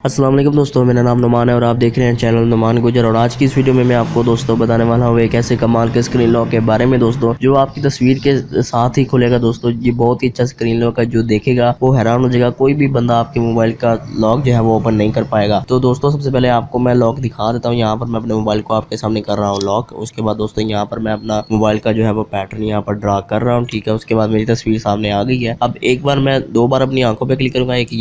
अस्सलाम वालेकुम दोस्तों, मेरा नाम नुमान है और आप देख रहे हैं चैनल नुमान गुजर। और आज की इस वीडियो में मैं आपको दोस्तों बताने वाला हूँ एक ऐसे कमाल के स्क्रीन लॉक के बारे में दोस्तों, जो आपकी तस्वीर के साथ ही खुलेगा। दोस्तों ये बहुत ही अच्छा स्क्रीन लॉक है, जो देखेगा वो हैरान हो जाएगा। कोई भी बंदा आपके मोबाइल का लॉक जो है वो ओपन नहीं कर पाएगा। तो दोस्तों सबसे पहले आपको मैं लॉक दिखा देता हूँ। यहाँ पर मैं अपने मोबाइल को आपके सामने कर रहा हूँ लॉक। उसके बाद दोस्तों यहाँ पर मैं अपना मोबाइल का जो है वो पैटर्न यहाँ पर ड्रा कर रहा हूँ, ठीक है। उसके बाद मेरी तस्वीर सामने आ गई है। अब एक बार मैं दो बार अपनी आंखों पे क्लिक करूंगा, एक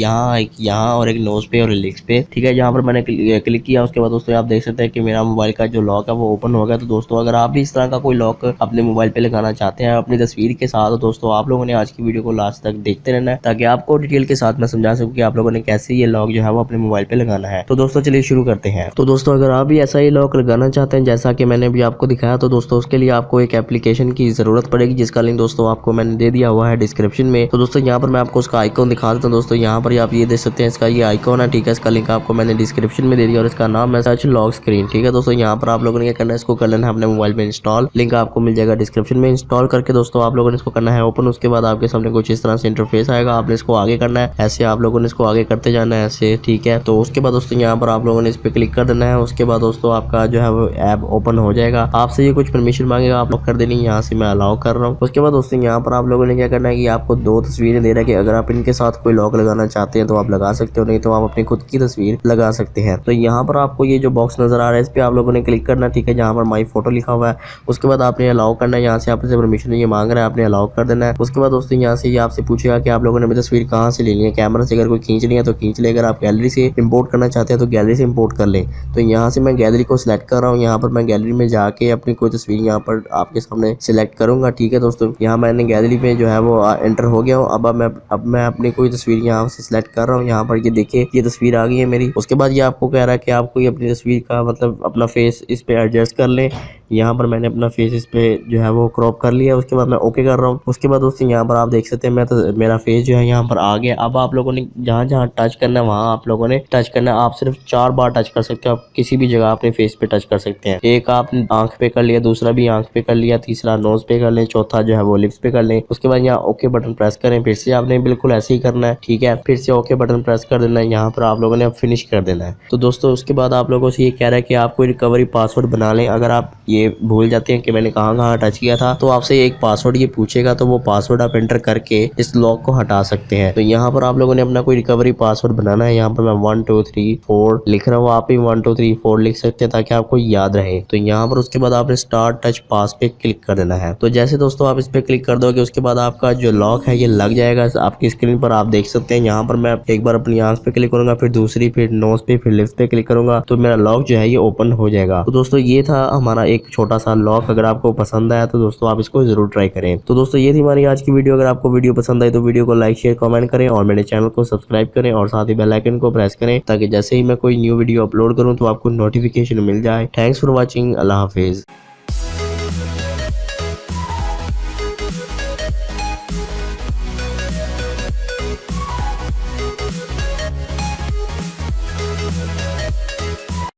यहाँ और एक नोज पे और लिप्स पे, ठीक है। यहाँ पर मैंने क्लिक किया, उसके बाद दोस्तों आप देख सकते हैं कि मेरा मोबाइल का जो लॉक है वो ओपन हो गया। तो दोस्तों अगर आप भी इस तरह का कोई लॉक अपने मोबाइल पे लगाना चाहते हैं अपनी तस्वीर के साथ, तो दोस्तों आप लोगों ने आज की वीडियो को लास्ट तक देखते रहना है, ताकि आपको डिटेल के साथ मैं समझा सकूं कि आप लोगों ने कैसे ये लॉक जो है वो अपने मोबाइल पे लगाना है। तो दोस्तों चलिए शुरू करते हैं। तो दोस्तों अगर आप भी ऐसा ही लॉक लगाना चाहते हैं जैसा कि मैंने भी आपको दिखाया, तो दोस्तों उसके लिए आपको एक एप्लीकेशन की जरूरत पड़ेगी, जिसका लिंक दोस्तों आपको मैंने दे दिया हुआ है डिस्क्रिप्शन में। तो दोस्तों यहाँ पर मैं आपको उसका आइकॉन दिखा देता हूँ। दोस्तों यहाँ पर आप ये देख सकते हैं, इसका ये आइकॉन है, ठीक है। इसका लिंक आपको मैंने डिस्क्रिप्शन में दे दिया और इसका नाम है सर्च लॉक स्क्रीन, ठीक है। दोस्तों यहाँ पर आप लोगों ने क्या करना है, इसको कर लेना है अपने मोबाइल में इंस्टॉल। लिंक आपको मिल जाएगा डिस्क्रिप्शन में। इंस्टॉल करके दोस्तों आप लोगों ने इसको करना है ओपन। उसके बाद आपके सामने कुछ इस तरह से इंटरफेस आएगा, आपने इसको आगे करना है, ऐसे आप लोगों ने इसको आगे करते जाना है ऐसे, ठीक है। तो उसके बाद दोस्तों यहाँ पर आप लोगों ने इस पे क्लिक कर देना है। उसके बाद दोस्तों आपका जो है वो ऐप ओपन हो जाएगा। आपसे ये कुछ परमिशन मांगेगा, आप लोग कर देनी, यहाँ से मैं अलाउ कर रहा हूँ। उसके बाद दोस्तों यहाँ पर आप लोगों ने क्या करना है कि आपको दो तस्वीरें दे रहा है कि अगर आप इनके साथ कोई लॉक लगाना चाहते हैं तो आप लगा सकते हो, नहीं तो आप अपनी खुद की तस्वीर लगा सकते हैं। तो यहाँ पर आपको ये जो बॉक्स नजर आ रहा है इस पे आप लोगों ने क्लिक करना, ठीक है, जहाँ पर माई फोटो लिखा हुआ है। उसके बाद आपने अलाउ करना है, यहाँ से आपसे परमिशन ये मांग रहा है, आपने अलाउ कर देना है। उसके बाद दोस्तों यहाँ से ये आपसे पूछेगा कि आप लोगों ने अपनी तस्वीर कहाँ से लेनी है। कैमरा से अगर कोई खींचनी है तो खींच ले, अगर आप गैलरी से इंपोर्ट करना चाहते हैं तो गैलरी से इंपोर्ट कर लें। तो यहाँ से मैं गैलरी को सिलेक्ट कर रहा हूँ। यहाँ पर मैं गैलरी में जाके अपनी कोई तस्वीर यहाँ पर आपके सामने सिलेक्ट करूंगा, ठीक है दोस्तों। यहाँ मैंने गैलरी में जो है वो एंटर हो गया हूँ। अब मैं अपनी कोई तस्वीर यहाँ से सिलेक्ट कर रहा हूँ। यहाँ पर ये देखिए ये तस्वीर आ गई है मेरी। उसके बाद ये आपको कह रहा है कि आप कोई अपनी तस्वीर का मतलब अपना फेस इस पे एडजस्ट कर लें। यहाँ पर मैंने अपना फेस इस पे जो है वो क्रॉप कर लिया। उसके बाद मैं ओके कर रहा हूँ। उसके बाद दोस्तों यहाँ पर आप देख सकते हैं मेरा फेस जो है यहाँ पर आ गया। अब आप लोगों ने जहाँ जहाँ टच करना है वहाँ आप लोगों ने टच करना है। आप सिर्फ 4 बार टच कर सकते हो, आप किसी भी जगह अपने फेस पे टच कर सकते हैं। एक आप आंख पे कर लिया, दूसरा भी आंख पे कर लिया, तीसरा नोज पे कर लें, चौथा जो है वो लिप्स पे कर लें। उसके बाद यहाँ ओके बटन प्रेस करें, फिर से आपने बिल्कुल ऐसे ही करना है, ठीक है। फिर से ओके बटन प्रेस कर देना है, यहाँ पर आप लोगों ने अब फिनिश कर देना है। तो दोस्तों उसके बाद आप लोगों से ये कह रहा है कि आप कोई रिकवरी पासवर्ड बना लें। अगर आप ये भूल जाते हैं कि मैंने कहाँ टच किया था, तो आपसे एक पासवर्ड ये पूछेगा, तो वो पासवर्ड आप एंटर करके इस लॉक को हटा सकते हैं। तो यहाँ पर आप लोगों ने अपना कोई रिकवरी पासवर्ड बनाना है। यहाँ पर मैं 1 2 3 4 लिख रहा हूँ, आप भी 1 2 3 4 लिख सकते हैं ताकि आपको याद रहे। तो यहाँ पर उसके बाद आपने स्टार्ट टच पास पे क्लिक कर देना है। तो जैसे दोस्तों आप इस पे क्लिक कर दोगे उसके बाद आपका जो लॉक है ये लग जाएगा आपकी स्क्रीन पर। आप देख सकते हैं यहाँ पर मैं एक बार अपनी आंख पे क्लिक करूंगा, फिर दूसरी, फिर नोज पे, फिर लिप्स पे क्लिक करूंगा, तो मेरा लॉक जो है ये ओपन हो जाएगा। तो दोस्तों ये था हमारा एक छोटा सा लॉक। अगर आपको पसंद आया तो दोस्तों आप इसको जरूर ट्राई करें। तो दोस्तों ये थी हमारी आज की वीडियो। अगर आपको वीडियो पसंद आई तो वीडियो को लाइक शेयर कमेंट करें और मेरे चैनल को सब्सक्राइब करें और साथ ही बेल आइकन को प्रेस करें, ताकि जैसे ही मैं कोई न्यू वीडियो अपलोड करूं तो आपको नोटिफिकेशन मिल जाए। Thanks for watching. Allah Hafiz.